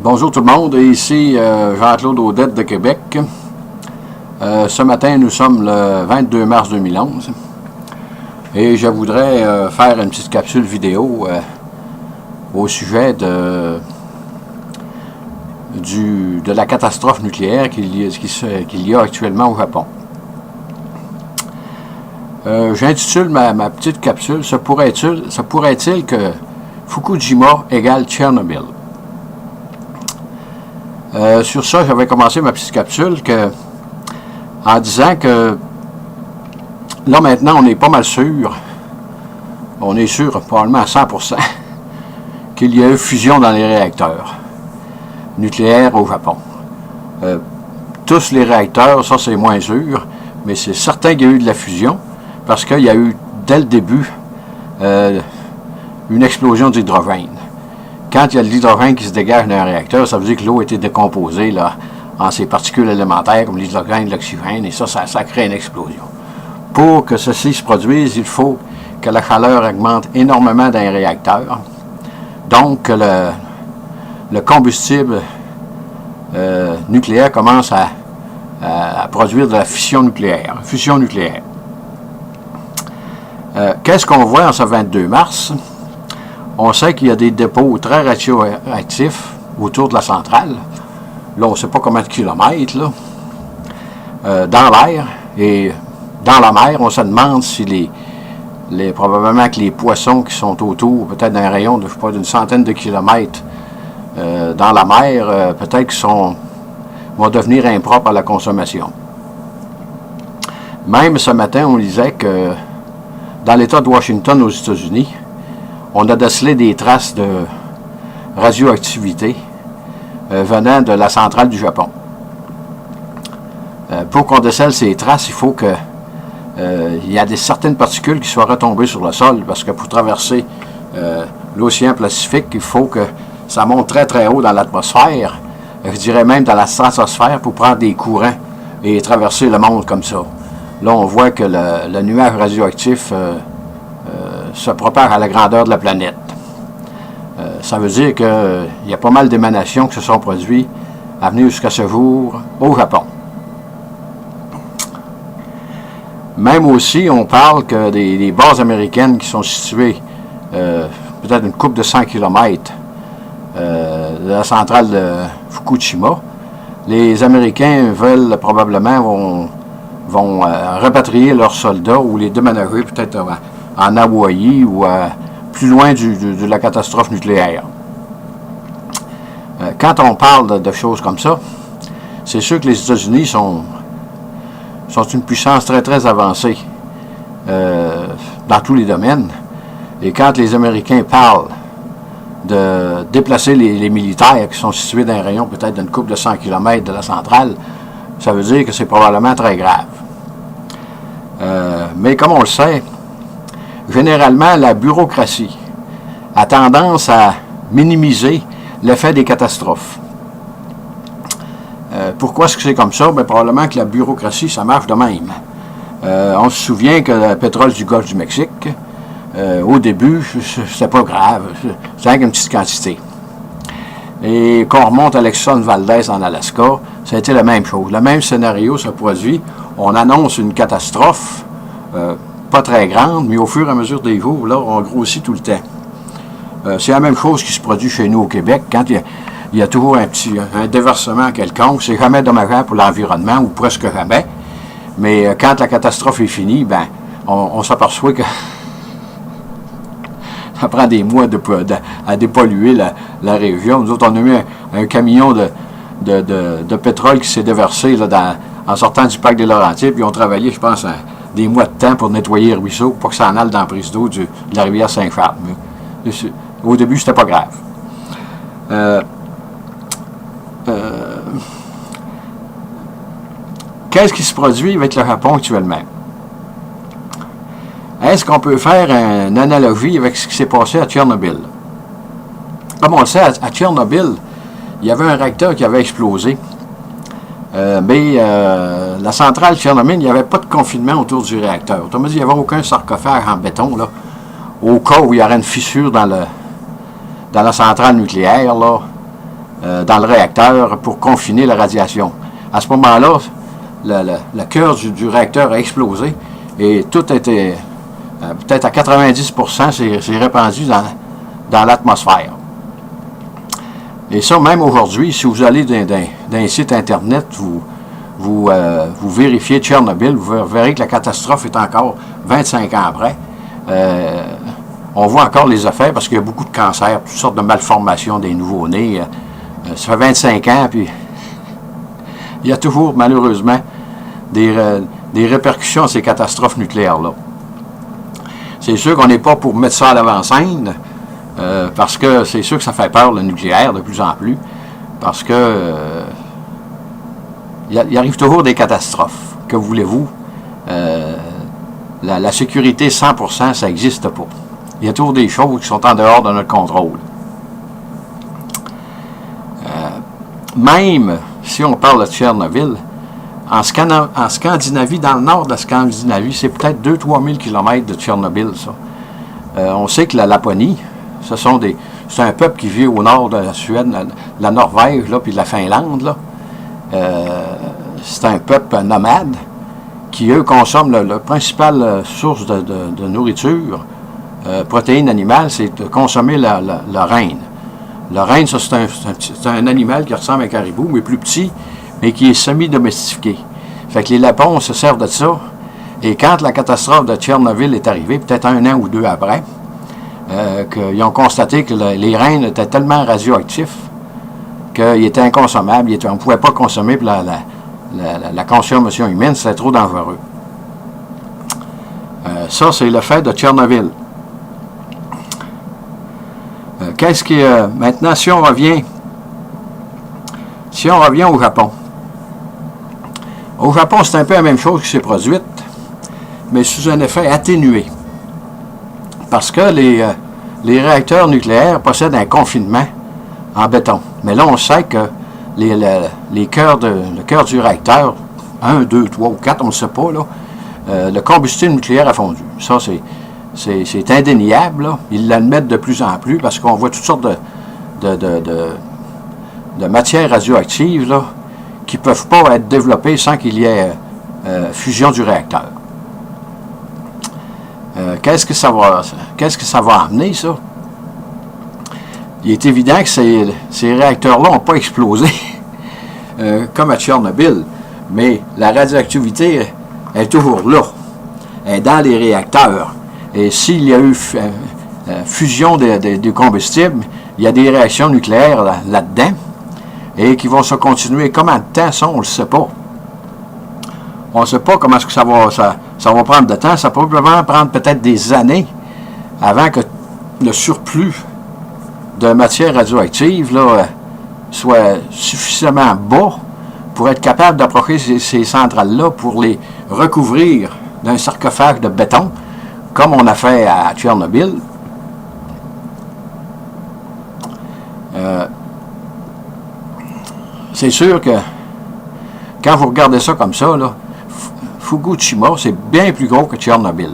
Bonjour tout le monde, ici Jean-Claude Audette de Québec. Ce matin, nous sommes le 22 mars 2011 et je voudrais faire une petite capsule vidéo au sujet de la catastrophe nucléaire qu'il y a actuellement au Japon. J'intitule ma petite capsule « Se pourrait-il que Fukushima égale Tchernobyl ?» Sur ça, j'avais commencé ma petite capsule en disant que là maintenant, on est pas mal sûr, on est sûr probablement à 100% qu'il y a eu fusion dans les réacteurs nucléaires au Japon. Tous les réacteurs, ça c'est moins sûr, mais c'est certain qu'il y a eu de la fusion parce qu'il y a eu dès le début une explosion d'hydrogène. Quand il y a de l'hydrogène qui se dégage d'un réacteur, ça veut dire que l'eau a été décomposée là, en ses particules élémentaires comme l'hydrogène, l'oxygène, et ça crée une explosion. Pour que ceci se produise, il faut que la chaleur augmente énormément dans un réacteur. Donc, le combustible nucléaire commence à produire de la fission nucléaire. Qu'est-ce qu'on voit en ce 22 mars? On sait qu'il y a des dépôts très radioactifs autour de la centrale. Là, on ne sait pas combien de kilomètres, là, dans l'air. Et dans la mer, on se demande si probablement que les poissons qui sont autour, peut-être d'un rayon de, je sais pas, d'une centaine de kilomètres dans la mer, peut-être qu'ils vont devenir impropres à la consommation. Même ce matin, on disait que dans l'État de Washington, aux États-Unis, on a décelé des traces de radioactivité venant de la centrale du Japon. Pour qu'on décèle ces traces, il faut que il y a certaines particules qui soient retombées sur le sol, parce que pour traverser l'océan Pacifique, il faut que ça monte très très haut dans l'atmosphère, je dirais même dans la stratosphère, pour prendre des courants et traverser le monde comme ça. Là, on voit que le nuage radioactif se propage à la grandeur de la planète. Ça veut dire qu'il y a pas mal d'émanations qui se sont produites à venir jusqu'à ce jour au Japon. Même aussi, on parle que des bases américaines qui sont situées peut-être une couple de 100 km de la centrale de Fukushima, les Américains veulent probablement vont rapatrier leurs soldats ou les déménager peut-être en Hawaï ou plus loin de la catastrophe nucléaire. Quand on parle de choses comme ça, c'est sûr que les États-Unis sont une puissance très très avancée dans tous les domaines. Et quand les Américains parlent de déplacer les militaires qui sont situés dans un rayon peut-être d'une couple de 100 km de la centrale, ça veut dire que c'est probablement très grave. Mais comme on le sait, généralement, la bureaucratie a tendance à minimiser l'effet des catastrophes. Pourquoi est-ce que c'est comme ça? Bien, probablement que la bureaucratie, ça marche de même. On se souvient que le pétrole du Golfe du Mexique, au début, c'était pas grave. C'était une petite quantité. Et qu'on remonte à l'Exxon Valdez en Alaska, ça a été la même chose. Le même scénario se produit. On annonce une catastrophe, pas très grande, mais au fur et à mesure des jours, là, on grossit tout le temps. C'est la même chose qui se produit chez nous au Québec. Quand il y a toujours un déversement quelconque, c'est jamais dommageable pour l'environnement, ou presque jamais. Mais quand la catastrophe est finie, ben, on s'aperçoit que ça prend des mois à dépolluer la région. Nous autres, on a eu un camion de pétrole qui s'est déversé là, en sortant du parc des Laurentides, puis ils ont travaillé, je pense, des mois de temps pour nettoyer le ruisseau, pour que ça en aille dans la prise d'eau de la rivière Saint-Charles. Au début, c'était pas grave. Qu'est-ce qui se produit avec le Japon actuellement? Est-ce qu'on peut faire une analogie avec ce qui s'est passé à Tchernobyl? Comme on le sait, à Tchernobyl, il y avait un réacteur qui avait explosé. Mais la centrale Tchernobyl, il n'y avait pas de confinement autour du réacteur. Autrement dit, il n'y avait aucun sarcophage en béton, là, au cas où il y aurait une fissure dans la centrale nucléaire, là, dans le réacteur pour confiner la radiation. À ce moment-là, le cœur du réacteur a explosé et tout était, peut-être à 90%, c'est répandu dans l'atmosphère. Et ça, même aujourd'hui, si vous allez dans un site Internet, vous vérifiez Tchernobyl, vous verrez que la catastrophe est encore 25 ans après. On voit encore les effets parce qu'il y a beaucoup de cancers, toutes sortes de malformations des nouveau-nés. Ça fait 25 ans, puis il y a toujours, malheureusement, des répercussions de ces catastrophes nucléaires-là. C'est sûr qu'on n'est pas pour mettre ça à l'avant-scène, parce que c'est sûr que ça fait peur, le nucléaire, de plus en plus, parce que il arrive toujours des catastrophes. Que voulez-vous? La sécurité 100%, ça n'existe pas. Il y a toujours des choses qui sont en dehors de notre contrôle. Même si on parle de Tchernobyl, en Scandinavie, dans le nord de la Scandinavie, c'est peut-être 2-3 000 km de Tchernobyl, ça. On sait que la Laponie, c'est un peuple qui vit au nord de la Suède, la Norvège, là, puis de la Finlande, là. C'est un peuple nomade qui, eux, consomment la principale source de nourriture, protéines animales, c'est de consommer le renne. Le renne, ça, c'est un animal qui ressemble à un caribou, mais plus petit, mais qui est semi-domestiqué. Fait que les Lapons se servent de ça. Et quand la catastrophe de Tchernobyl est arrivée, peut-être 1 an ou 2 après, qu'ils ont constaté que les rennes étaient tellement radioactifs qu'ils étaient inconsommables. On ne pouvait pas consommer, puis la consommation humaine, c'était trop dangereux. Ça, c'est le fait de Tchernobyl. Qu'est-ce qui maintenant, si on revient au Japon. Au Japon, c'est un peu la même chose qui s'est produite, mais sous un effet atténué. Parce que les réacteurs nucléaires possèdent un confinement en béton. Mais là, on sait que le cœur du réacteur, 1, 2, 3 ou 4, on ne le sait pas, là, le combustible nucléaire a fondu. Ça, c'est indéniable, là. Ils l'admettent de plus en plus parce qu'on voit toutes sortes de matières radioactives là, qui ne peuvent pas être développées sans qu'il y ait fusion du réacteur. Qu'est-ce que ça va amener, ça? Il est évident que ces réacteurs-là n'ont pas explosé comme à Tchernobyl, mais la radioactivité est toujours là. Elle est dans les réacteurs. Et s'il y a eu fusion du combustible, il y a des réactions nucléaires là-dedans et qui vont se continuer. Combien de temps ça, on ne le sait pas. On ne sait pas comment est-ce que ça va prendre de temps. Ça peut probablement prendre peut-être des années avant que le surplus de matière radioactive là, soit suffisamment bas pour être capable d'approcher ces centrales-là pour les recouvrir d'un sarcophage de béton, comme on a fait à Tchernobyl. C'est sûr que quand vous regardez ça comme ça, là, Fukushima, c'est bien plus gros que Tchernobyl.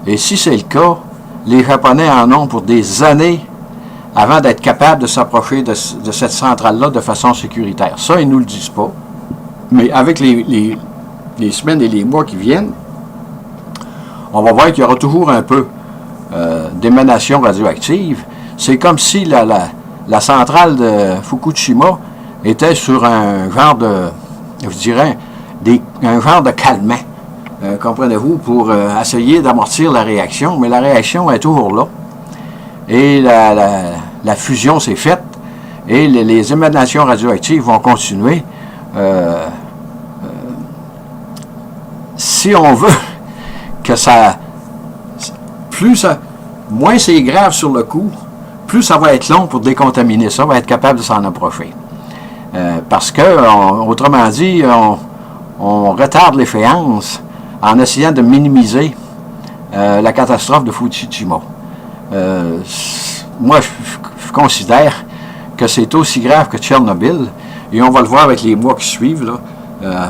Et si c'est le cas, les Japonais en ont pour des années avant d'être capables de s'approcher de cette centrale-là de façon sécuritaire. Ça, ils ne nous le disent pas. Mais avec les semaines et les mois qui viennent, on va voir qu'il y aura toujours un peu d'émanation radioactive. C'est comme si la centrale de Fukushima était sur un genre de, je dirais, un genre de calmant, comprenez-vous, pour essayer d'amortir la réaction. Mais la réaction est toujours là. Et la fusion s'est faite. Et les émanations radioactives vont continuer. Si on veut que moins c'est grave sur le coup, plus ça va être long pour décontaminer ça, va être capable de s'en approcher. Parce que, autrement dit, on retarde l'échéance en essayant de minimiser la catastrophe de Fukushima. Moi, je considère que c'est aussi grave que Tchernobyl, et on va le voir avec les mois qui suivent, là.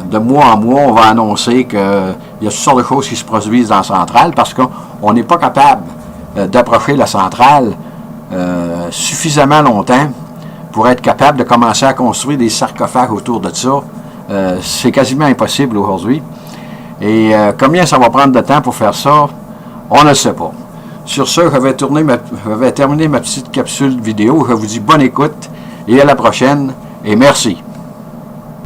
De mois en mois, on va annoncer qu'il y a toutes sortes de choses qui se produisent dans la centrale parce qu'on n'est pas capable d'approcher la centrale suffisamment longtemps pour être capable de commencer à construire des sarcophages autour de ça. C'est quasiment impossible aujourd'hui. Et combien ça va prendre de temps pour faire ça, on ne le sait pas. Sur ce, je vais terminer ma petite capsule vidéo. Je vous dis bonne écoute et à la prochaine et merci.